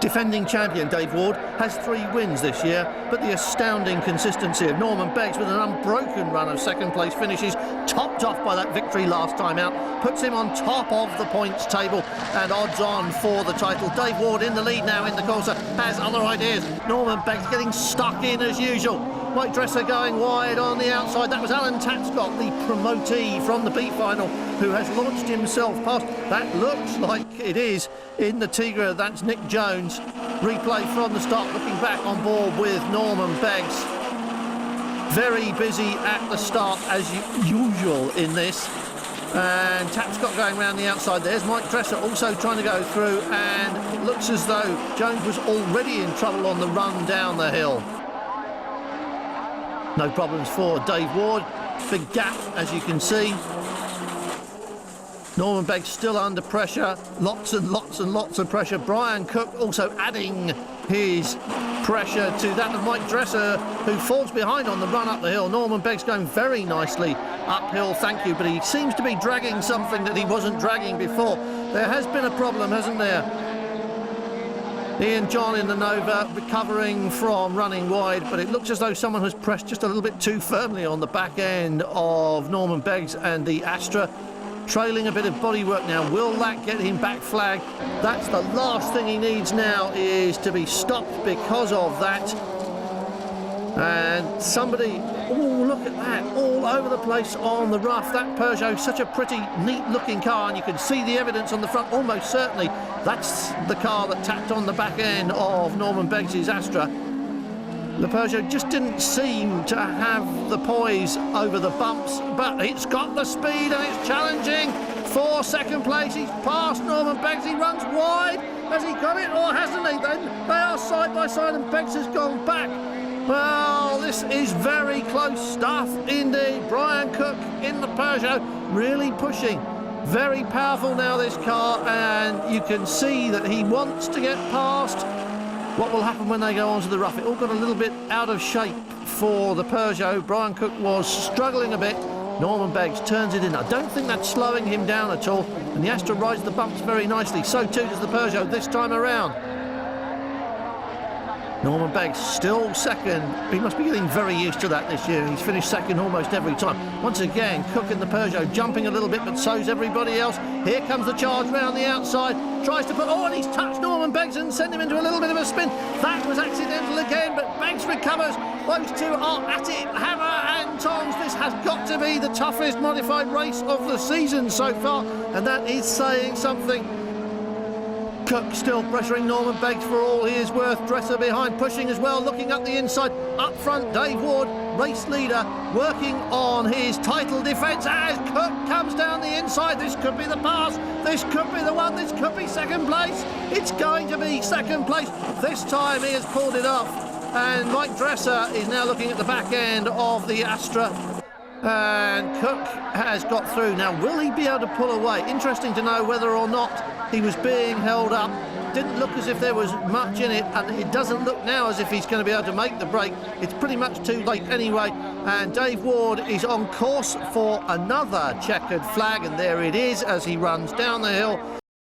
Defending champion Dave Ward has 3 wins this year, but the astounding consistency of Norman Beggs with an unbroken run of second place finishes, topped off by that victory last time out, puts him on top of the points table and odds on for the title. Dave Ward in the lead now in the Corsa, has other ideas. Norman Beggs getting stuck in as usual. Mike Dresser going wide on the outside. That was Alan Tapscott, the promotee from the B final, who has launched himself past. That looks like it is in the Tigra. That's Nick Jones. Replay from the start, looking back on board with Norman Beggs. Very busy at the start as usual in this. And Tapscott going around the outside. There's Mike Dresser also trying to go through, and it looks as though Jones was already in trouble on the run down the hill. No problems for Dave Ward. Big gap, as you can see. Norman Beggs still under pressure. Lots and lots and lots of pressure. Brian Cook also adding his pressure to that of Mike Dresser, who falls behind on the run up the hill. Norman Beggs going very nicely uphill, thank you, but he seems to be dragging something that he wasn't dragging before. There has been a problem, hasn't there? Ian John in the Nova recovering from running wide, but it looks as though someone has pressed just a little bit too firmly on the back end of Norman Beggs and the Astra. Trailing a bit of bodywork now. Will that get him back flag? That's the last thing he needs now, is to be stopped because of that. And somebody, oh, look at that, all over the place on the rough. That Peugeot, such a pretty, neat looking car, and you can see the evidence on the front. Almost certainly that's the car that tapped on the back end of Norman Beggs' Astra. The Peugeot just didn't seem to have the poise over the bumps, but it's got the speed and it's challenging for second place. He's passed Norman Beggs. He runs wide. Has he got it or hasn't he? They are side by side and Beggs has gone back. Well, this is very close stuff indeed. Brian Cook in the Peugeot really pushing. Very powerful now, this car, and you can see that he wants to get past. What will happen when they go onto the rough? It all got a little bit out of shape for the Peugeot. Brian Cook was struggling a bit. Norman Beggs turns it in. I don't think that's slowing him down at all. And the Astra rides the bumps very nicely. So too does the Peugeot this time around. Norman Beggs still second. He must be getting very used to that this year. He's finished second almost every time. Once again, Cook in the Peugeot jumping a little bit, but so's everybody else. Here comes the charge round the outside. Tries to put, oh, and he's touched Norman Beggs and sent him into a little bit of a spin. That was accidental again, but Beggs recovers. Those two are at it, hammer and tongs. This has got to be the toughest modified race of the season so far, and that is saying something. Cook still pressuring Norman Beggs for all he is worth. Dresser behind, pushing as well, looking up the inside. Up front, Dave Ward, race leader, working on his title defence as Cook comes down the inside. This could be the pass, this could be the one, this could be second place. It's going to be second place. This time he has pulled it off. And Mike Dresser is now looking at the back end of the Astra. And Cook has got through. Now, will he be able to pull away? Interesting to know whether or not he was being held up. Didn't look as if there was much in it, and it doesn't look now as if he's going to be able to make the break. It's pretty much too late anyway, and Dave Ward is on course for another checkered flag, and there it is as he runs down the hill.